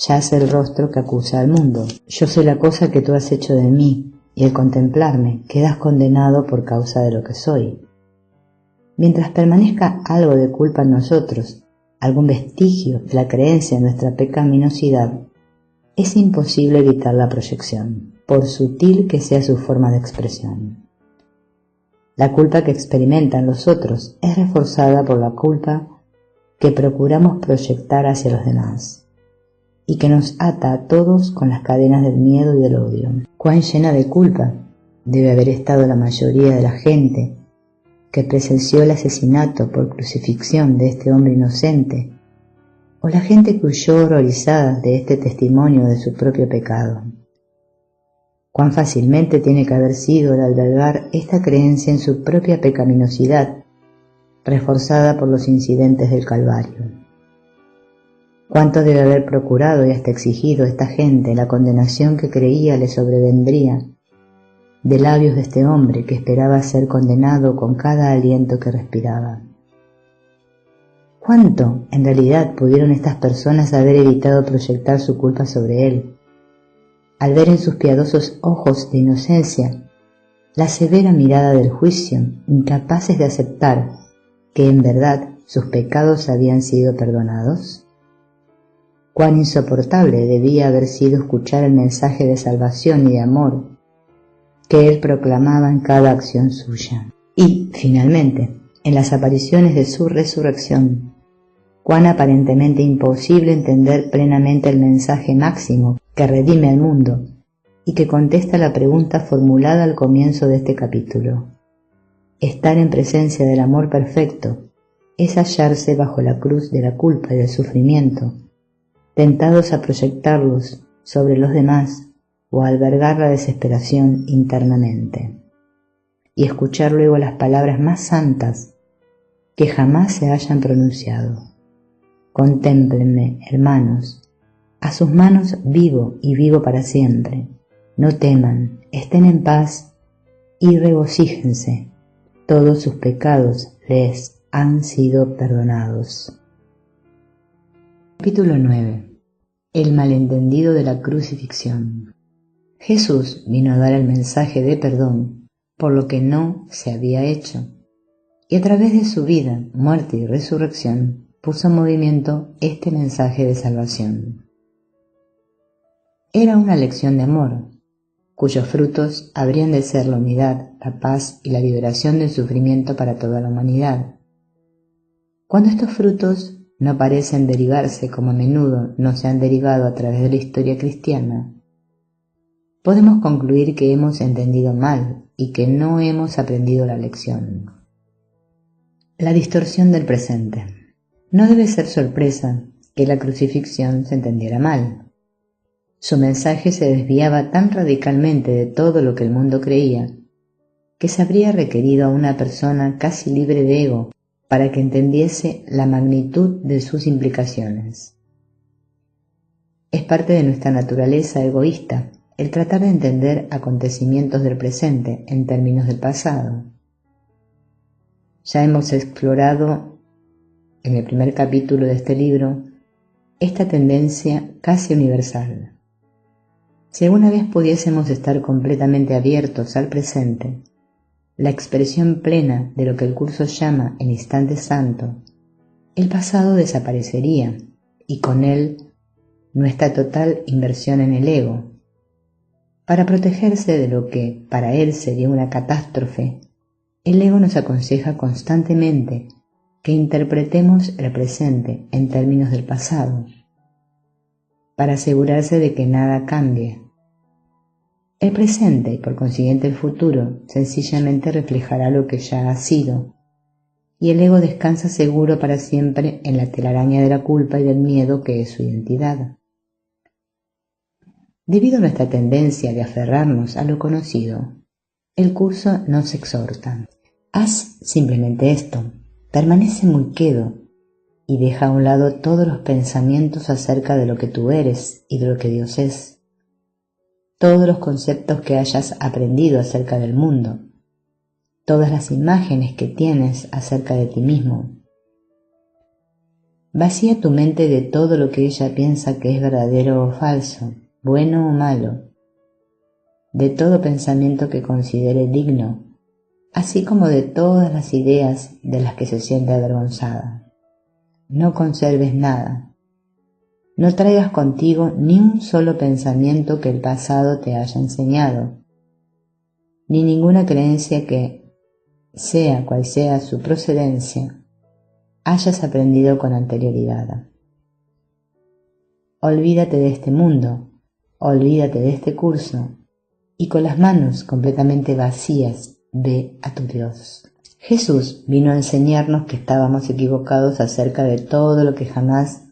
A: yace el rostro que acusa al mundo. Yo sé la cosa que tú has hecho de mí, y al contemplarme quedas condenado por causa de lo que soy. Mientras permanezca algo de culpa en nosotros, algún vestigio de la creencia en nuestra pecaminosidad, es imposible evitar la proyección, por sutil que sea su forma de expresión. La culpa que experimentan los otros es reforzada por la culpa que procuramos proyectar hacia los demás, y que nos ata a todos con las cadenas del miedo y del odio. Cuán llena de culpa debe haber estado la mayoría de la gente que presenció el asesinato por crucifixión de este hombre inocente, o la gente que huyó horrorizada de este testimonio de su propio pecado. Cuán fácilmente tiene que haber sido el albergar esta creencia en su propia pecaminosidad, reforzada por los incidentes del Calvario. Cuánto debe haber procurado y hasta exigido esta gente la condenación que creía le sobrevendría de labios de este hombre que esperaba ser condenado con cada aliento que respiraba. ¿Cuánto, en realidad, pudieron estas personas haber evitado proyectar su culpa sobre él, al ver en sus piadosos ojos de inocencia la severa mirada del juicio, incapaces de aceptar que en verdad sus pecados habían sido perdonados? Cuán insoportable debía haber sido escuchar el mensaje de salvación y de amor que él proclamaba en cada acción suya. Y, finalmente, en las apariciones de su resurrección, cuán aparentemente imposible entender plenamente el mensaje máximo que redime al mundo y que contesta la pregunta formulada al comienzo de este capítulo. Estar en presencia del amor perfecto es hallarse bajo la cruz de la culpa y del sufrimiento, tentados a proyectarlos sobre los demás o a albergar la desesperación internamente, y escuchar luego las palabras más santas que jamás se hayan pronunciado. Contémplenme, hermanos, a sus manos vivo y vivo para siempre. No teman, estén en paz y regocíjense, todos sus pecados les han sido perdonados. Capítulo 9. El malentendido de la crucifixión. Jesús vino a dar el mensaje de perdón por lo que no se había hecho, y a través de su vida, muerte y resurrección puso en movimiento este mensaje de salvación. Era una lección de amor, cuyos frutos habrían de ser la unidad, la paz y la liberación del sufrimiento para toda la humanidad. Cuando estos frutos no parecen derivarse como a menudo no se han derivado a través de la historia cristiana, podemos concluir que hemos entendido mal y que no hemos aprendido la lección. La distorsión del presente. No debe ser sorpresa que la crucifixión se entendiera mal. Su mensaje se desviaba tan radicalmente de todo lo que el mundo creía, que se habría requerido a una persona casi libre de ego para que entendiese la magnitud de sus implicaciones. Es parte de nuestra naturaleza egoísta el tratar de entender acontecimientos del presente en términos del pasado. Ya hemos explorado en el primer capítulo de este libro esta tendencia casi universal. Si alguna vez pudiésemos estar completamente abiertos al presente, la expresión plena de lo que el curso llama el instante santo, el pasado desaparecería y con él nuestra total inversión en el ego. Para protegerse de lo que para él sería una catástrofe, el ego nos aconseja constantemente que interpretemos el presente en términos del pasado, para asegurarse de que nada cambie. El presente y por consiguiente el futuro sencillamente reflejará lo que ya ha sido, y el ego descansa seguro para siempre en la telaraña de la culpa y del miedo que es su identidad. Debido a nuestra tendencia de aferrarnos a lo conocido, el curso nos exhorta: haz simplemente esto, permanece muy quedo y deja a un lado todos los pensamientos acerca de lo que tú eres y de lo que Dios es, todos los conceptos que hayas aprendido acerca del mundo, todas las imágenes que tienes acerca de ti mismo. Vacía tu mente de todo lo que ella piensa que es verdadero o falso, bueno o malo, de todo pensamiento que considere digno, así como de todas las ideas de las que se siente avergonzada. No conserves nada. No traigas contigo ni un solo pensamiento que el pasado te haya enseñado, ni ninguna creencia que, sea cual sea su procedencia, hayas aprendido con anterioridad. Olvídate de este mundo, olvídate de este curso, y con las manos completamente vacías ve a tu Dios. Jesús vino a enseñarnos que estábamos equivocados acerca de todo lo que jamás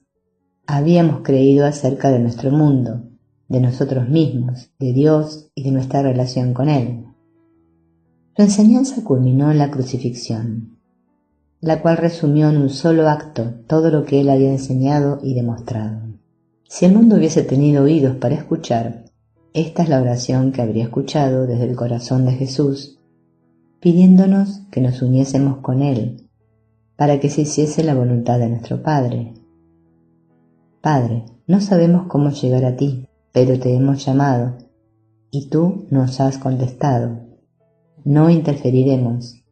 A: habíamos creído acerca de nuestro mundo, de nosotros mismos, de Dios y de nuestra relación con Él. Su enseñanza culminó en la crucifixión, la cual resumió en un solo acto todo lo que Él había enseñado y demostrado. Si el mundo hubiese tenido oídos para escuchar, esta es la oración que habría escuchado desde el corazón de Jesús, pidiéndonos que nos uniésemos con Él, para que se hiciese la voluntad de nuestro Padre. Padre, no sabemos cómo llegar a ti, pero te hemos llamado, y tú nos has contestado. No interferiremos.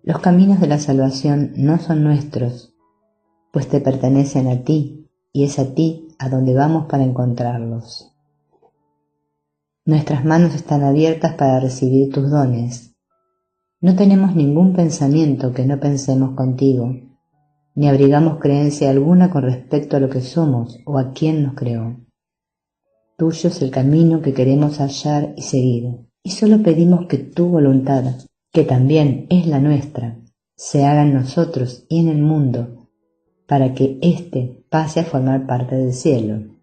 A: Los caminos de la salvación no son nuestros, pues te pertenecen a ti, y es a ti a donde vamos para encontrarlos. Nuestras manos están abiertas para recibir tus dones. No tenemos ningún pensamiento que no pensemos contigo, ni abrigamos creencia alguna con respecto a lo que somos o a quién nos creó. Tuyo es el camino que queremos hallar y seguir, y solo pedimos que tu voluntad, que también es la nuestra, se haga en nosotros y en el mundo, para que éste pase a formar parte del cielo.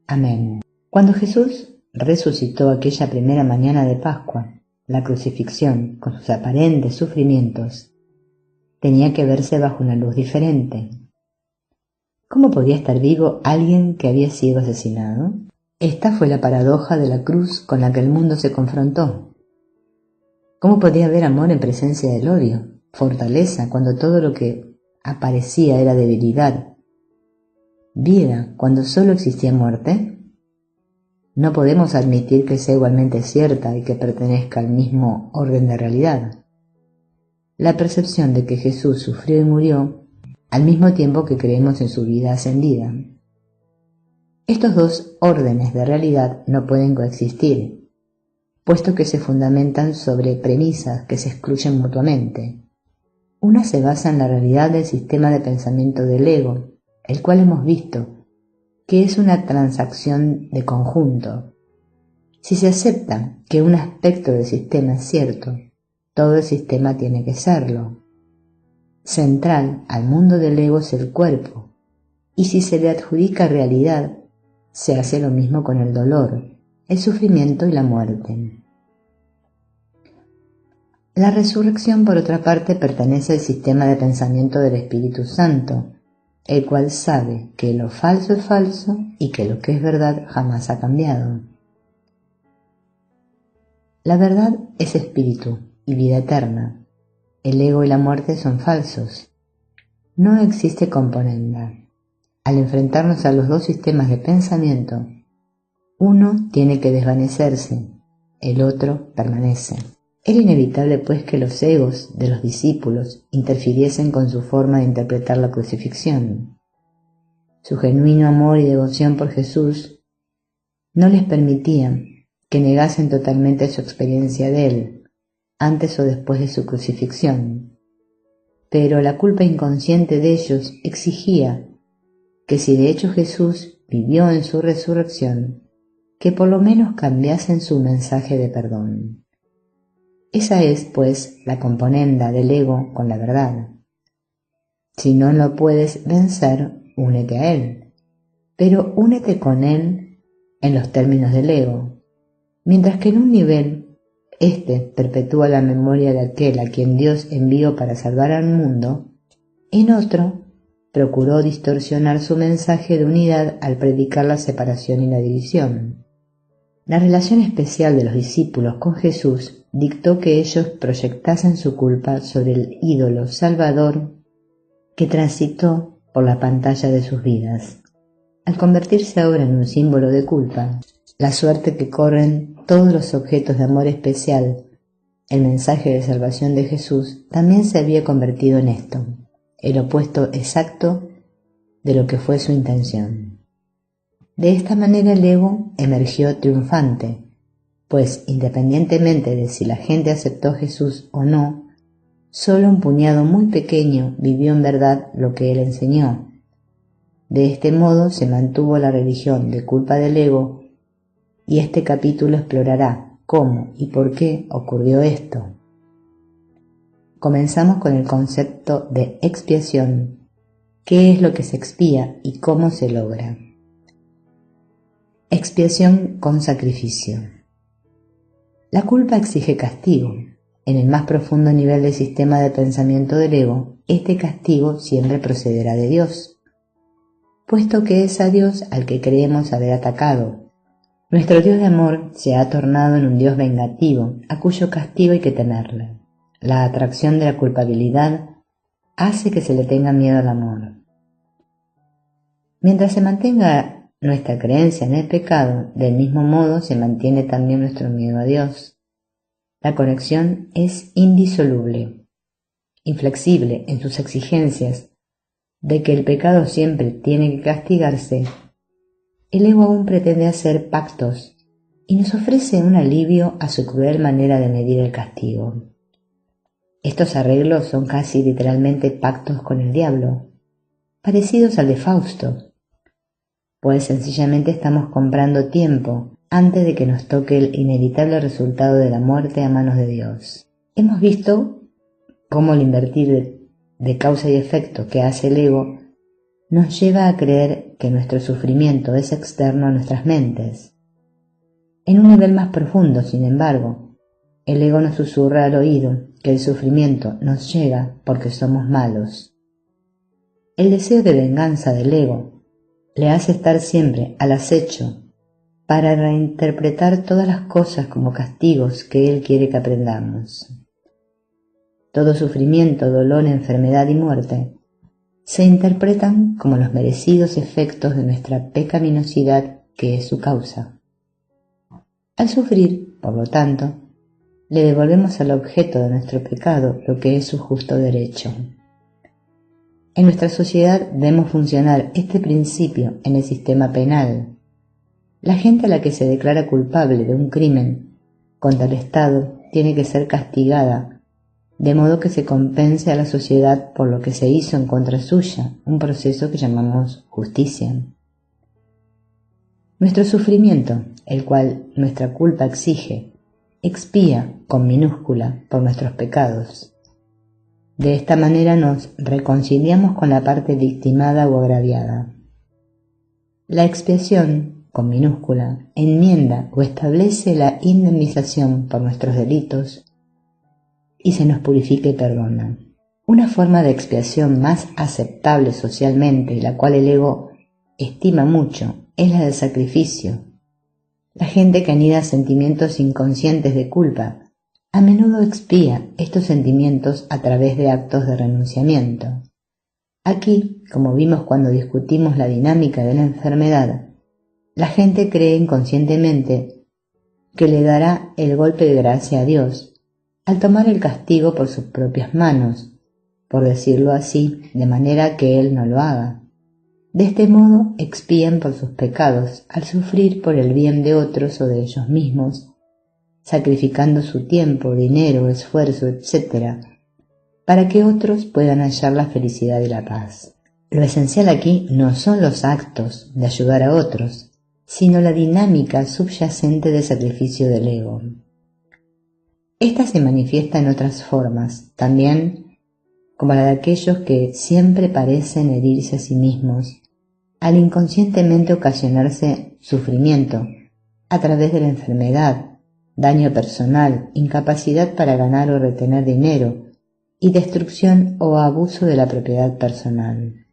A: Amén. Cuando Jesús resucitó aquella primera mañana de Pascua, la crucifixión, con sus aparentes sufrimientos, tenía que verse bajo una luz diferente. ¿Cómo podía estar vivo alguien que había sido asesinado? Esta fue la paradoja de la cruz con la que el mundo se confrontó. ¿Cómo podía haber amor en presencia del odio, fortaleza cuando todo lo que aparecía era debilidad, vida cuando solo existía muerte? No podemos admitir que sea igualmente cierta y que pertenezca al mismo orden de realidad. La percepción de que Jesús sufrió y murió al mismo tiempo que creemos en su vida ascendida. Estos dos órdenes de realidad no pueden coexistir, puesto que se fundamentan sobre premisas que se excluyen mutuamente. Una se basa en la realidad del sistema de pensamiento del ego, el cual hemos visto que es una transacción de conjunto. Si se acepta que un aspecto del sistema es cierto, todo el sistema tiene que serlo. Central al mundo del ego es el cuerpo, y si se le adjudica realidad, se hace lo mismo con el dolor, el sufrimiento y la muerte. La resurrección, por otra parte, pertenece al sistema de pensamiento del Espíritu Santo, el cual sabe que lo falso es falso y que lo que es verdad jamás ha cambiado. La verdad es espíritu y vida eterna. El ego y la muerte son falsos. No existe componenda. Al enfrentarnos a los dos sistemas de pensamiento, uno tiene que desvanecerse, el otro permanece. Era inevitable, pues, que los egos de los discípulos interfiriesen con su forma de interpretar la crucifixión. Su genuino amor y devoción por Jesús no les permitían que negasen totalmente su experiencia de Él, antes o después de su crucifixión. Pero la culpa inconsciente de ellos exigía que si de hecho Jesús vivió en su resurrección, que por lo menos cambiasen su mensaje de perdón. Esa es, pues, la componenda del ego con la verdad. Si no lo puedes vencer, únete a él, pero únete con él en los términos del ego, mientras que en un nivel, perpetúa la memoria de aquel a quien Dios envió para salvar al mundo, en otro, procuró distorsionar su mensaje de unidad al predicar la separación y la división. La relación especial de los discípulos con Jesús dictó que ellos proyectasen su culpa sobre el ídolo salvador que transitó por la pantalla de sus vidas. Al convertirse ahora en un símbolo de culpa, la suerte que corren todos los objetos de amor especial, el mensaje de salvación de Jesús también se había convertido en esto, el opuesto exacto de lo que fue su intención. De esta manera el ego emergió triunfante, pues independientemente de si la gente aceptó a Jesús o no, solo un puñado muy pequeño vivió en verdad lo que él enseñó. De este modo se mantuvo la religión de culpa del ego, y este capítulo explorará cómo y por qué ocurrió esto. Comenzamos con el concepto de expiación. ¿Qué es lo que se expía y cómo se logra? Expiación con sacrificio. La culpa exige castigo. En el más profundo nivel del sistema de pensamiento del ego, este castigo siempre procederá de Dios, puesto que es a Dios al que creemos haber atacado. Nuestro Dios de amor se ha tornado en un Dios vengativo, a cuyo castigo hay que temerle. La atracción de la culpabilidad hace que se le tenga miedo al amor. Mientras se mantenga nuestra creencia en el pecado, del mismo modo se mantiene también nuestro miedo a Dios. La conexión es indisoluble, inflexible en sus exigencias de que el pecado siempre tiene que castigarse. El ego aún pretende hacer pactos y nos ofrece un alivio a su cruel manera de medir el castigo. Estos arreglos son casi literalmente pactos con el diablo, parecidos al de Fausto, pues sencillamente estamos comprando tiempo antes de que nos toque el inevitable resultado de la muerte a manos de Dios. Hemos visto cómo el invertir de causa y efecto que hace el ego nos lleva a creer que nuestro sufrimiento es externo a nuestras mentes. En un nivel más profundo, sin embargo, el ego nos susurra al oído que el sufrimiento nos llega porque somos malos. El deseo de venganza del ego le hace estar siempre al acecho para reinterpretar todas las cosas como castigos que él quiere que aprendamos. Todo sufrimiento, dolor, enfermedad y muerte se interpretan como los merecidos efectos de nuestra pecaminosidad que es su causa. Al sufrir, por lo tanto, le devolvemos al objeto de nuestro pecado lo que es su justo derecho. En nuestra sociedad vemos funcionar este principio en el sistema penal. La gente a la que se declara culpable de un crimen contra el Estado tiene que ser castigada, de modo que se compense a la sociedad por lo que se hizo en contra suya, un proceso que llamamos justicia. Nuestro sufrimiento, el cual nuestra culpa exige, expía con minúscula por nuestros pecados. De esta manera nos reconciliamos con la parte victimada o agraviada. La expiación, con minúscula, enmienda o establece la indemnización por nuestros delitos y se nos purifica y perdona. Una forma de expiación más aceptable socialmente y la cual el ego estima mucho es la del sacrificio. La gente que anida sentimientos inconscientes de culpa a menudo expía estos sentimientos a través de actos de renunciamiento. Aquí, como vimos cuando discutimos la dinámica de la enfermedad, la gente cree inconscientemente que le dará el golpe de gracia a Dios al tomar el castigo por sus propias manos, por decirlo así, de manera que Él no lo haga. De este modo expían por sus pecados al sufrir por el bien de otros o de ellos mismos, sacrificando su tiempo, dinero, esfuerzo, etc., para que otros puedan hallar la felicidad y la paz. Lo esencial aquí no son los actos de ayudar a otros, sino la dinámica subyacente de sacrificio del ego. Esta se manifiesta en otras formas, también como la de aquellos que siempre parecen herirse a sí mismos, al inconscientemente ocasionarse sufrimiento a través de la enfermedad, daño personal, incapacidad para ganar o retener dinero, y destrucción o abuso de la propiedad personal.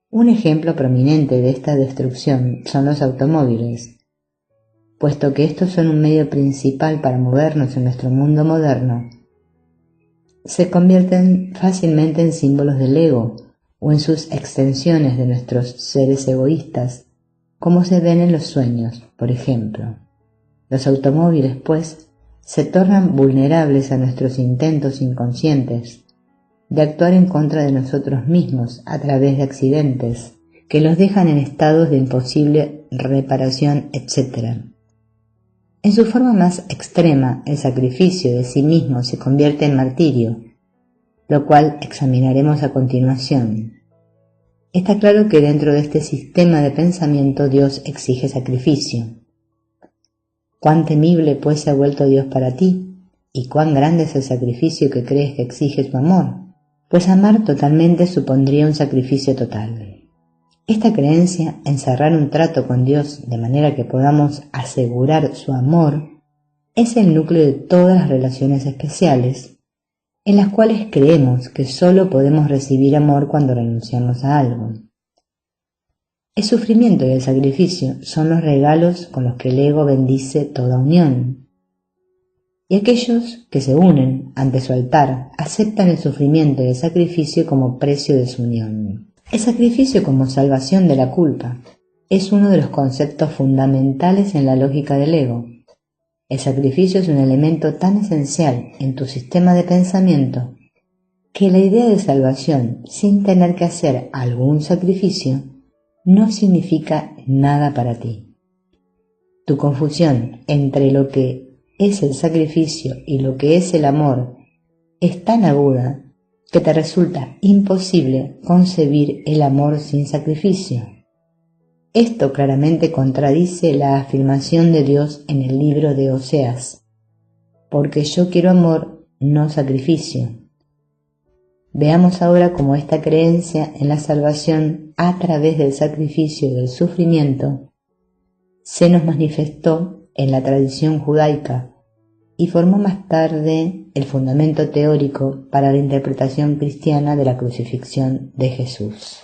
A: Un ejemplo prominente de esta destrucción son los automóviles, puesto que estos son un medio principal para movernos en nuestro mundo moderno. Se convierten fácilmente en símbolos del ego o en sus extensiones de nuestros seres egoístas, como se ven en los sueños, por ejemplo. Los automóviles, pues, se tornan vulnerables a nuestros intentos inconscientes de actuar en contra de nosotros mismos a través de accidentes que los dejan en estados de imposible reparación, etc. En su forma más extrema, el sacrificio de sí mismo se convierte en martirio, lo cual examinaremos a continuación. Está claro que dentro de este sistema de pensamiento Dios exige sacrificio. Cuán temible pues se ha vuelto Dios para ti, y cuán grande es el sacrificio que crees que exige su amor, pues amar totalmente supondría un sacrificio total. Esta creencia, encerrar un trato con Dios de manera que podamos asegurar su amor, es el núcleo de todas las relaciones especiales, en las cuales creemos que solo podemos recibir amor cuando renunciamos a algo. El sufrimiento y el sacrificio son los regalos con los que el ego bendice toda unión. Y aquellos que se unen ante su altar aceptan el sufrimiento y el sacrificio como precio de su unión. El sacrificio como salvación de la culpa es uno de los conceptos fundamentales en la lógica del ego. El sacrificio es un elemento tan esencial en tu sistema de pensamiento que la idea de salvación sin tener que hacer algún sacrificio no significa nada para ti. Tu confusión entre lo que es el sacrificio y lo que es el amor es tan aguda que te resulta imposible concebir el amor sin sacrificio. Esto claramente contradice la afirmación de Dios en el libro de Oseas, porque yo quiero amor, no sacrificio. Veamos ahora cómo esta creencia en la salvación a través del sacrificio y del sufrimiento se nos manifestó en la tradición judaica y formó más tarde el fundamento teórico para la interpretación cristiana de la crucifixión de Jesús.